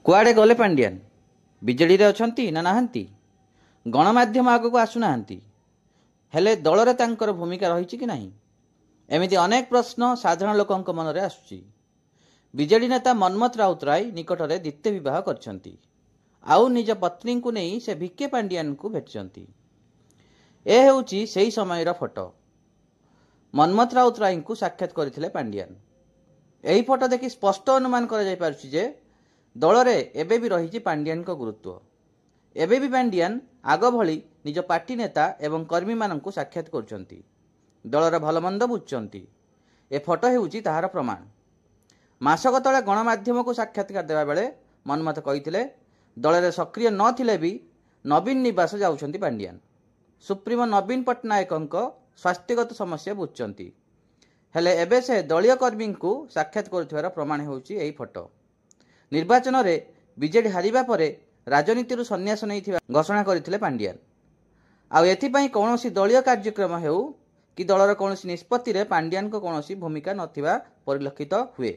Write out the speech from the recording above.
कुआडे गले पांड्यान विजेडी रे अछंती ना नाहंती गणमाध्यम आगक आसुनाहांती हेले दलरे तांकर भूमिका रही कि नहीं एमिति अनेक प्रश्न साधारण लोकंक मनरे आसुची। विजेडी नेता मनमथ राउतराय निकटरे द्वितीय विवाह करछंती आउ निज पत्नी को नहीं से भिके पांड्यान को भेटछंती। ए हेउची सेही समयर फोटो मनमथ राउतराय को साक्षात करथिले पांड्यान। एही फोटो देखि स्पष्ट अनुमान करा जाय पारुची जे दलरे एबे भी रही पांड्यान को गुरुत्व। एबे भी पांड्यान आग भली निज पार्टी नेता एवं कर्मी माननकु साक्षात करछंती, दलर भलमंद बुझुचंती। ए फोटो हेउची ताहार प्रमाण। मासक तले गणमाध्यम को साक्षात्कार देवा बेले मनमथ कहिथिले दलरे सक्रिय नथिले भी नवीन निवास जाउछंती पांड्यान। सुप्रीमो नवीन पट्टनायकंक स्वास्थ्यगत समस्या बुझुचंती हेले एबे से दलीय कर्मी को साक्षात करुथिबार प्रमाण हेउची एही फोटो। निर्वाचन रे बीजेडी हारिबा परे राजनीति सन्यास नहीं घोषणा करथिले पांड्यान। आउ एथिपाई कौनसी दलीय कार्यक्रम हेउ कि दलर कौनसी निष्पत्ति रे पांड्यान को कौनसी भूमिका नथिबा परिलक्षित हुए।